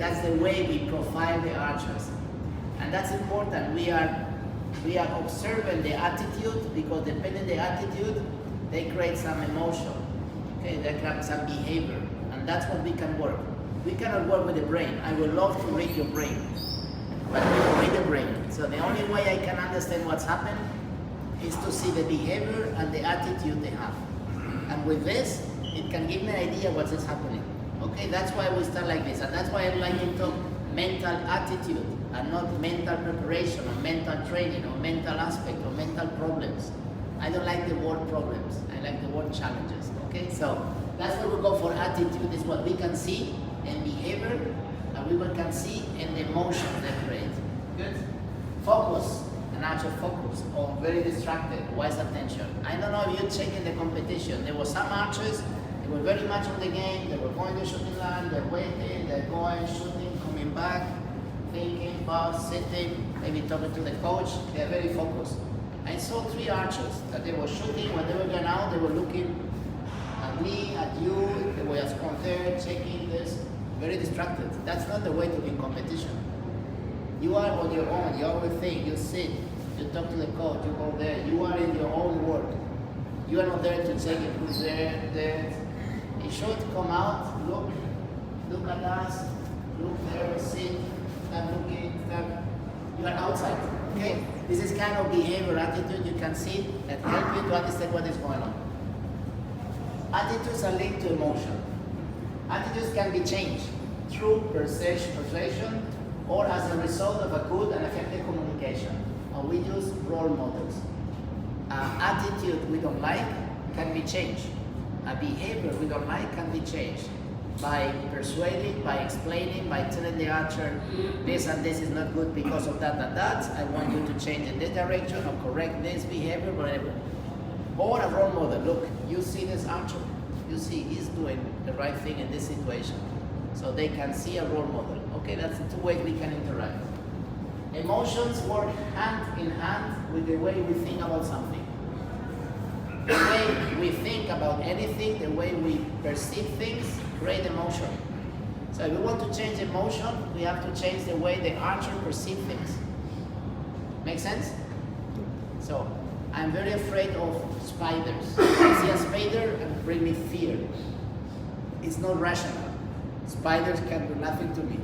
that's the way we profile the archers. And that's important. We are observing the attitude, because depending on the attitude, they create some emotion. Okay, they create some behavior. And that's what we can work. We cannot work with the brain. I would love to read your brain, but we don't read the brain. So the only way I can understand what's happened is to see the behavior and the attitude they have. And with this, it can give me an idea what is happening. Okay, that's why we start like this. And that's why I like to talk mental attitude and not mental preparation or mental training or mental aspect or mental problems. I don't like the word problems. I like the word challenges. Okay, so that's why we go for attitude. It's what we can see in behavior and we can see in the emotions they create. Good? Focus. An archer focus or very distracted, wise attention. I don't know if you're checking the competition. There were some archers, they were very much on the game, they were going to shooting line, they're waiting, they're going, shooting, coming back, thinking, pause, sitting, maybe talking to the coach. They're very focused. I saw 3 archers that they were shooting. When they were going out, they were looking at me, at you, they were just there, checking this, very distracted. That's not the way to win competition. You are on your own, you always think, you sit, you talk to the coach, you go there, you are in your own work. You are not there to check it, who's there. It should come out, look at us, look there, sit, start looking, you are outside, okay? This is kind of behavior, attitude you can see that help you to understand what is going on. Attitudes are linked to emotion. Attitudes can be changed through persuasion, or as a result of a good and effective communication. And we use role models. Attitude we don't like can be changed. A behavior we don't like can be changed by persuading, by explaining, by telling the archer this and this is not good because of that and that. I want you to change in this direction or correct this behavior, whatever. Or a role model. Look, you see this archer. You see he's doing the right thing in this situation. So they can see a role model. Okay, that's the 2 ways we can interact. Emotions work hand in hand with the way we think about something. The way we think about anything, the way we perceive things, create emotion. So if we want to change emotion, we have to change the way the archer perceives things. Make sense? So, I'm very afraid of spiders. I see a spider and bring me fear. It's not rational. Spiders can do nothing to me.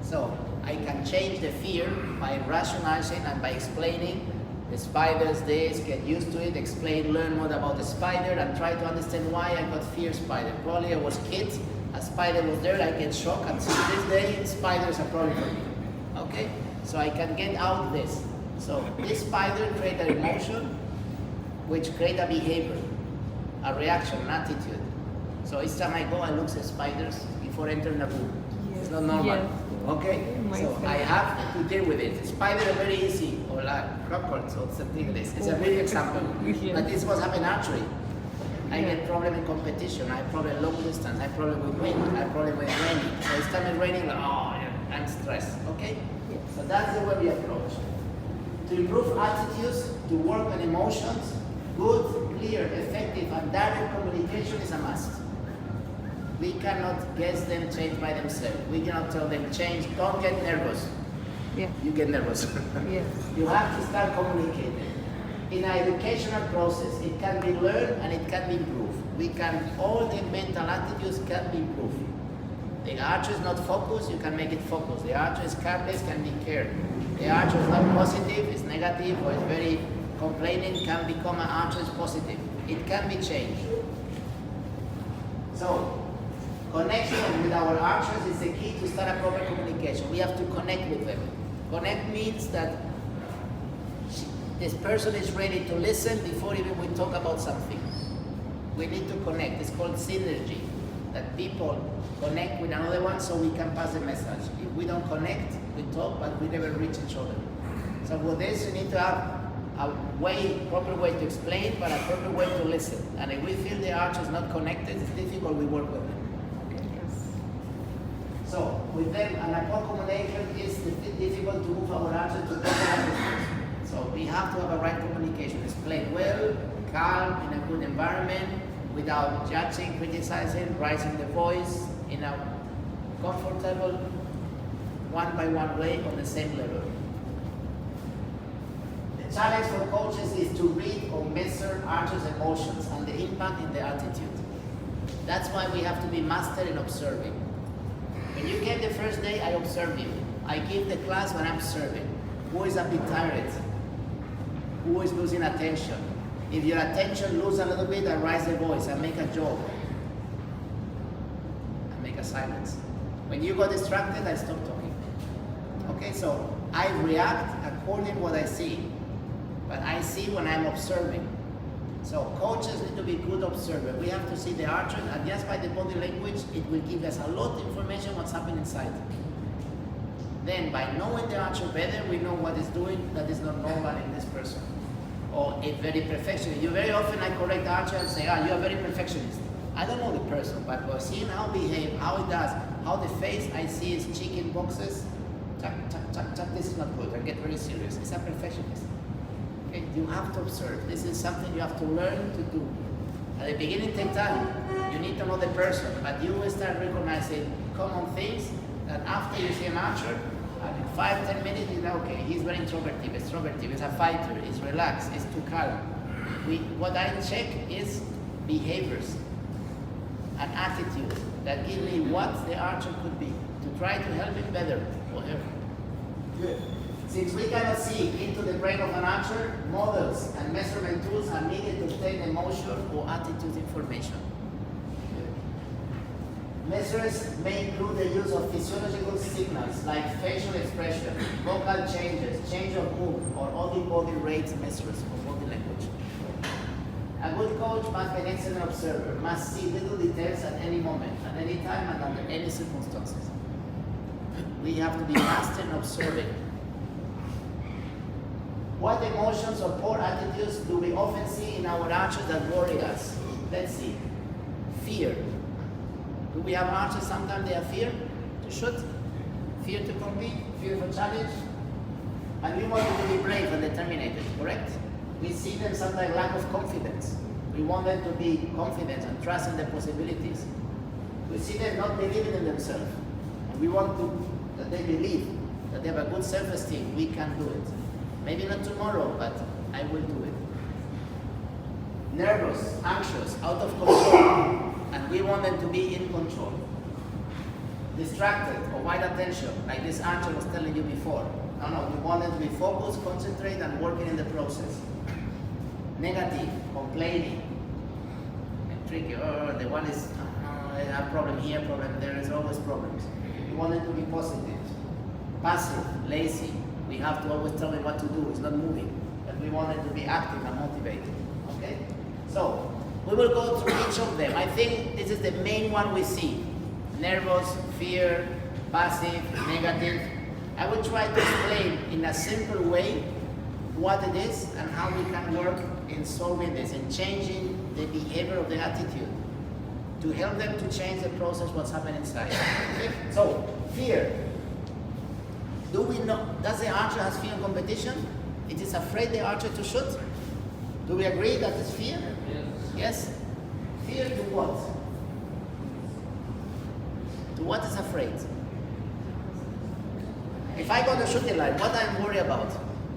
So I can change the fear by rationalizing and by explaining the spiders this, get used to it, explain, learn more about the spider and try to understand why I got fear spider. Probably I was kid, a spider was there, I get shocked and since this day, spiders are problem for me. Okay? So I can get out this. So this spider create an emotion which create a behavior, a reaction, an attitude. So each time I go, I look at spiders before entering the room. It's not normal. Yes. Okay? So I have to deal with it. Spiders are very easy, or like crocodiles or something like this. It's a big example. But this was happening archery. I get problem in competition. I have problem long distance. I have problem with wind. I have problem with raining. So it's time it's raining, like, oh, yeah, I'm stressed. Okay? So that's the way we approach. To improve attitudes, to work on emotions, good, clear, effective, and direct communication is a must. We cannot guess them change by themselves. We cannot tell them change, don't get nervous. Yeah. You get nervous. Yes. You have to start communicating. In an educational process, it can be learned and it can be improved. All the mental attitudes can be improved. The archer is not focused, you can make it focused. The archer is careless, can be cared. The archer is not positive, is negative, or is very complaining, can become an archer is positive. It can be changed. So, connection with our archers is the key to start a proper communication. We have to connect with them. Connect means that this person is ready to listen before even we talk about something. We need to connect. It's called synergy. That people connect with another one so we can pass the message. If we don't connect, we talk, but we never reach each other. So with this, you need to have a proper way to explain, but a proper way to listen. And if we feel the archer is not connected, it's difficult we work with them. So with them, and upon communication, it's difficult to move our archer to talk. So we have to have a right communication. Explain well, calm, in a good environment, without judging, criticizing, raising the voice, in a comfortable one by one way on the same level. The challenge for coaches is to read or measure archers' emotions and the impact in the attitude. That's why we have to be master in observing. When you came the first day, I observed you. I give the class when I'm observing. Who is a bit tired? Who is losing attention? If your attention loses a little bit, I raise the voice, I make a joke. I make a silence. When you got distracted, I stop talking. Okay, so I react according to what I see. But I see when I'm observing. So coaches need to be good observers. We have to see the archer, and just by the body language, it will give us a lot of information what's happening inside. Then by knowing the archer better, we know what is doing that is not normal in this person. Or a very perfectionist. You very often I correct the archer and say, you're a very perfectionist. I don't know the person, but by seeing how he behaves, how he does, how the face I see is chicken boxes, chuck, chuck, chuck, chuck, this is not good. I get very serious. It's a perfectionist. Okay? You have to observe. This is something you have to learn to do. At the beginning, take time. You need to know the person, but you will start recognizing common things that after you see an archer, and in 5-10 minutes, you know, okay, he's very introverted, extroverted, he's a fighter, he's relaxed, he's too calm. What I check is behaviors and attitude that give me what the archer could be, to try to help him better or her. Good. Since we cannot see into the brain of an archer, models and measurement tools are needed to obtain emotional or attitude information. Measures may include the use of physiological signals like facial expression, vocal changes, change of mood, or other body rate measures or body language. A good coach must be an excellent observer, must see little details at any moment, at any time, and under any circumstances. We have to be master in observing. What emotions or poor attitudes do we often see in our archers that worry us? Let's see. Fear. Do we have archers sometimes they have fear to shoot, fear to compete, fear for challenge? And we want them to be brave and determined, correct? We see them sometimes lack of confidence. We want them to be confident and trust in their possibilities. We see them not believing in themselves. And we want that they believe, that they have a good self-esteem. We can do it. Maybe not tomorrow, but I will do it. Nervous, anxious, out of control. And we want them to be in control. Distracted or wide attention, like this archer was telling you before. No, we want them to be focused, concentrate, and working in the process. Negative, complaining, and tricky. Oh, the one is, I have problem here, problem there. There's always problems. We want them to be positive. Passive, lazy. We have to always tell them what to do. It's not moving. But we want them to be active and motivated. Okay? So, we will go through each of them. I think this is the main one we see. Nervous, fear, passive, negative. I will try to explain in a simple way what it is and how we can work in solving this and changing the behavior of the attitude to help them to change the process, what's happening inside. Okay? So, fear. Do we know, does the archer has fear in competition? It is afraid the archer to shoot? Do we agree that it's fear? Yes? Fear to what? To what is afraid? If I go to shooting line, what I'm worried about?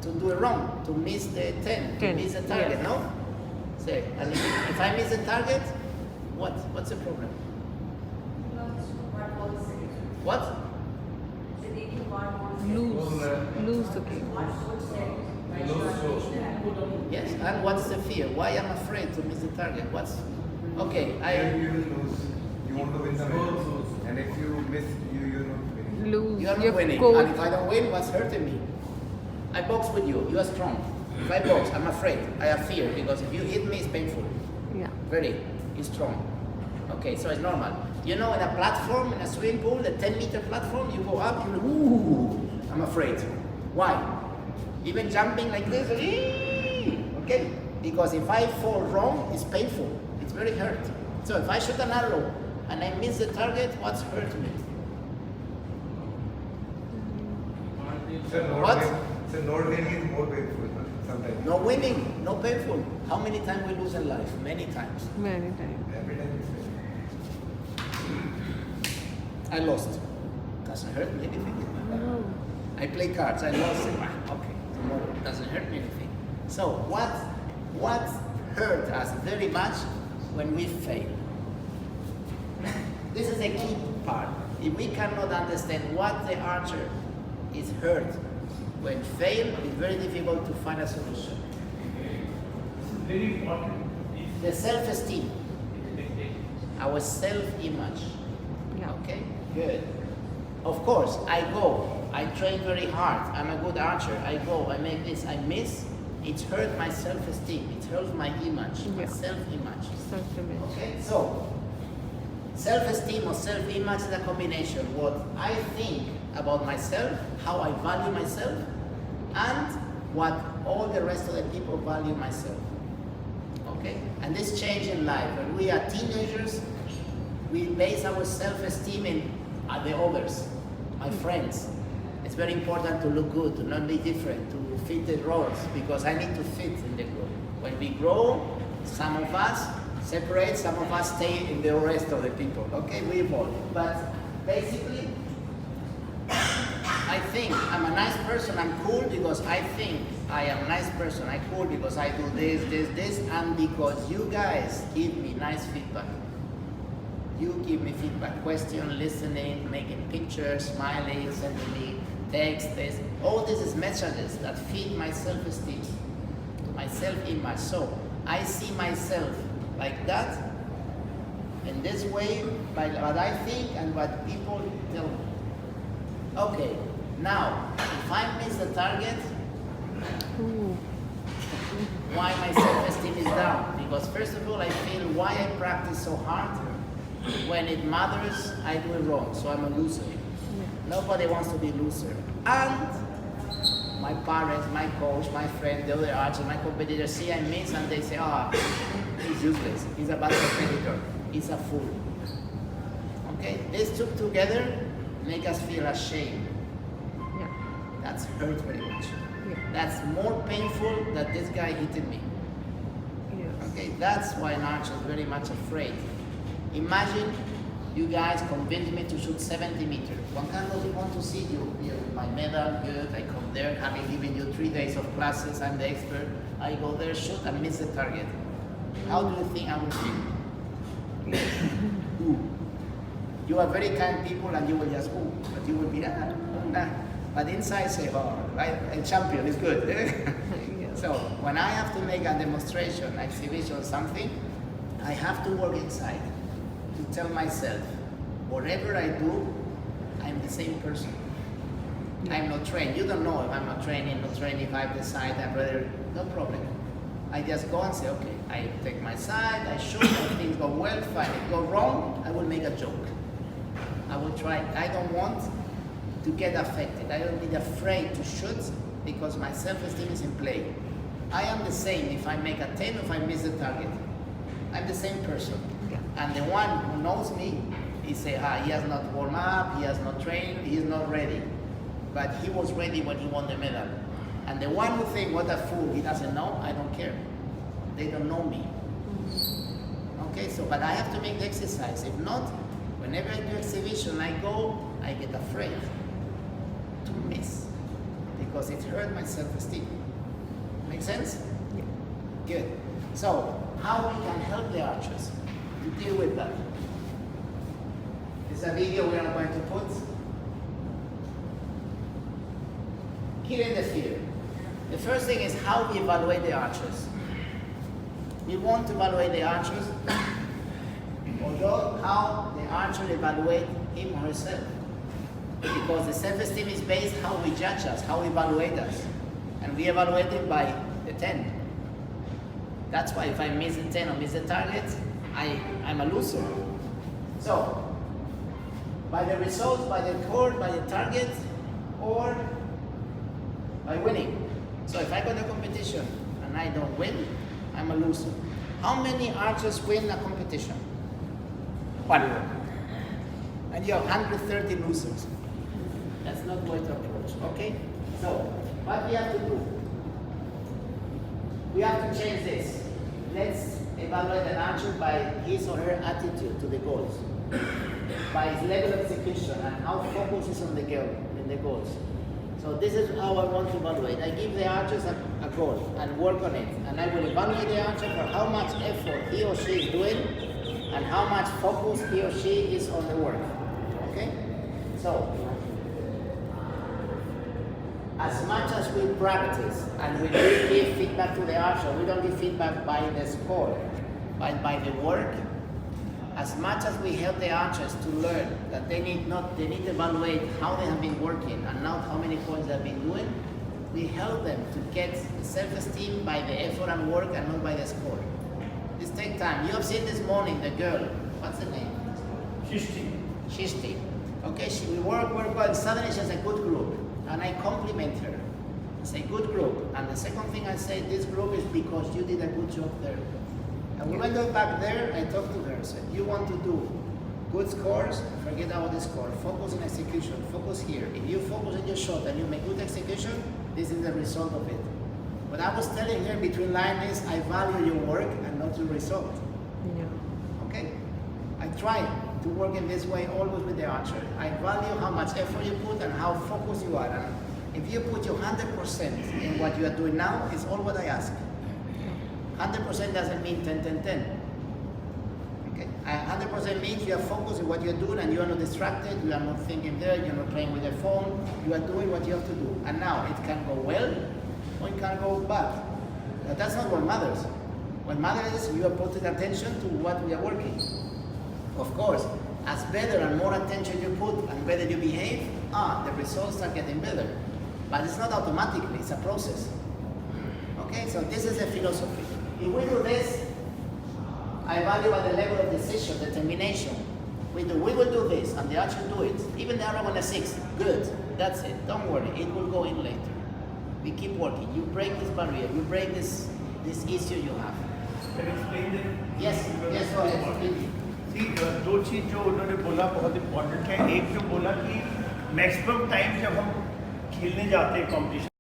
To do it wrong, to miss the 10, to miss the target, no? Say, and if I miss the target, what's the problem? What? Lose the game. Yes, and what's the fear? Why am I afraid to miss the target? Okay, You will lose. You want to win the match. And if you miss, you're not winning. Lose. You are not winning. And if I don't win, what's hurting me? I box with you. You are strong. If I box, I'm afraid. I have fear because if you hit me, it's painful. Yeah. Very. It's strong. Okay, so it's normal. You know, in a platform, in a swimming pool, the 10-meter platform, you go up, you're like, ooh, I'm afraid. Why? Even jumping like this, okay? Because if I fall wrong, it's painful. It's very hurt. So if I shoot an arrow and I miss the target, what's hurt me? What? So not winning is more painful sometimes. No winning, no painful. How many times we lose in life? Many times. Many times. Every time you fail. I lost. Doesn't hurt me anything. No. I play cards, I lost it. Okay, tomorrow doesn't hurt me anything. So what hurt us very much when we fail? This is a key part. If we cannot understand what the archer is hurt when fail, it's very difficult to find a solution. This is very important. The self-esteem, our self-image. Yeah. Okay, good. Of course, I train very hard. I'm a good archer. I go, I make this, I miss. It hurts my self-esteem. It hurts my image, my Yeah. self-image. Self-image. Okay, so self-esteem or self-image is a combination what I think about myself, how I value myself, and what all the rest of the people value myself. Okay, and this change in life. When we are teenagers, we base our self-esteem in the others, my friends. It's very important to look good, to not be different, to fit the roles, because I need to fit in the group. When we grow, some of us separate, some of us stay in the rest of the people. Okay, we evolve. But basically, I think I'm a nice person, I'm cool because I think I am a nice person, I'm cool because I do this, and because you guys give me nice feedback. You give me feedback, question, listening, making pictures, smiling, sending me text, this. All this is messages that feed my self-esteem, my self-image. So I see myself like that, in this way, by what I think and what people tell me. Okay, now, if I miss the target, Ooh. why my self-esteem is down? Because first of all, I feel why I practice so hard. When it matters, I do it wrong, so I'm a loser. Nobody wants to be a loser. And my parents, my coach, my friend, the other archer, my competitor see I miss and they say, he's useless, he's a bad competitor, he's a fool. Okay, these two together make us feel ashamed. Yeah. That's hurt very much. Yeah. That's more painful than this guy hitting me. Yes. Okay, that's why an archer is very much afraid. Imagine you guys convince me to shoot 70 meters. Juan Carlos, we want to see you here with my medal, good. I come there, having given you 3 days of classes, I'm the expert. I go there, shoot, and miss the target. How do you think I will feel? Ooh. You are very kind people and you will just, but you will be, nah. But inside say, right, a champion is good. Yeah. So when I have to make a demonstration, exhibition, something, I have to work inside to tell myself, whatever I do, I'm the same person. I'm not trained. You don't know if I'm not training, if I decide I'd rather, no problem. I just go and say, okay, I take my side, I shoot, if things go well, fine. If go wrong, I will make a joke. I will try, I don't want to get affected. I don't be afraid to shoot because my self-esteem is in play. I am the same if I make a 10 or if I miss the target. I'm the same person. Yeah. And the one who knows me, he say, he has not warmed up, he has not trained, he is not ready. But he was ready when he won the medal. And the one who think, what a fool, he doesn't know, I don't care. They don't know me. Okay, so, but I have to make the exercise. If not, whenever I do exhibition, I get afraid to miss. Because it hurt my self-esteem. Make sense? Yeah. Good. So, how we can help the archers to deal with that? It's a video we are going to put. Killing the fear. The first thing is how we evaluate the archers. We want to evaluate the archers, although how the archer evaluate him or herself. Because the self-esteem is based how we judge us, how we evaluate us. And we evaluate it by the 10. That's why if I miss the 10 or miss the target, I'm a loser. So, by the results, by the score, by the target, or by winning. So if I go to a competition and I don't win, I'm a loser. How many archers win a competition? 1. And you have 130 losers. That's not the way to approach, okay? So, what we have to do? We have to change this. Let's evaluate an archer by his or her attitude to the goals. by his level of execution and how focus is on the goal, in the goals. So this is how I want to evaluate. I give the archers a goal and work on it, and I will evaluate the archer for how much effort he or she is doing and how much focus he or she is on the work. Okay? So, as much as we practice and we give feedback to the archer, we don't give feedback by the score, but by the work. As much as we help the archers to learn that they need to evaluate how they have been working and not how many points they've been doing, we help them to get self-esteem by the effort and work and not by the score. This takes time. You have seen this morning the girl, what's the name? Shishti. Okay, we work, and suddenly she has a good group, and I compliment her. I say, good group. And the second thing I say, this group is because you did a good job there. And when I go back there, I talk to her, said, you want to do good scores, forget about the score. Focus on execution, focus here. If you focus on your shot and you make good execution, this is the result of it. What I was telling her between lines is, I value your work and not your result. Yeah. Okay? I try to work in this way always with the archer. I value how much effort you put and how focused you are. And if you put your 100% in what you are doing now, it's all what I ask. 100% doesn't mean 10, 10, 10. Okay? 100% means you are focused on what you're doing and you are not distracted, you are not thinking there, you're not playing with your phone, you are doing what you have to do. And now it can go well or it can go bad. But that's not what matters. What matters is you are putting attention to what we are working. Of course, as better and more attention you put and better you behave, the results are getting better. But it's not automatically, it's a process. Okay, so this is a philosophy. If we do this, I value by the level of decision, determination. We will do this, and the archer do it. Even the other one is 6, good, that's it, don't worry, it will go in later. We keep working, you break this barrier, you break this issue you have. Can you explain that? Yes, go ahead. See, दो चीज जो उन्होंने बोला बहुत important है. एक जो बोला कि मैक्सिमम टाइम जब हम खेलने जाते हैं कॉम्पिटिशन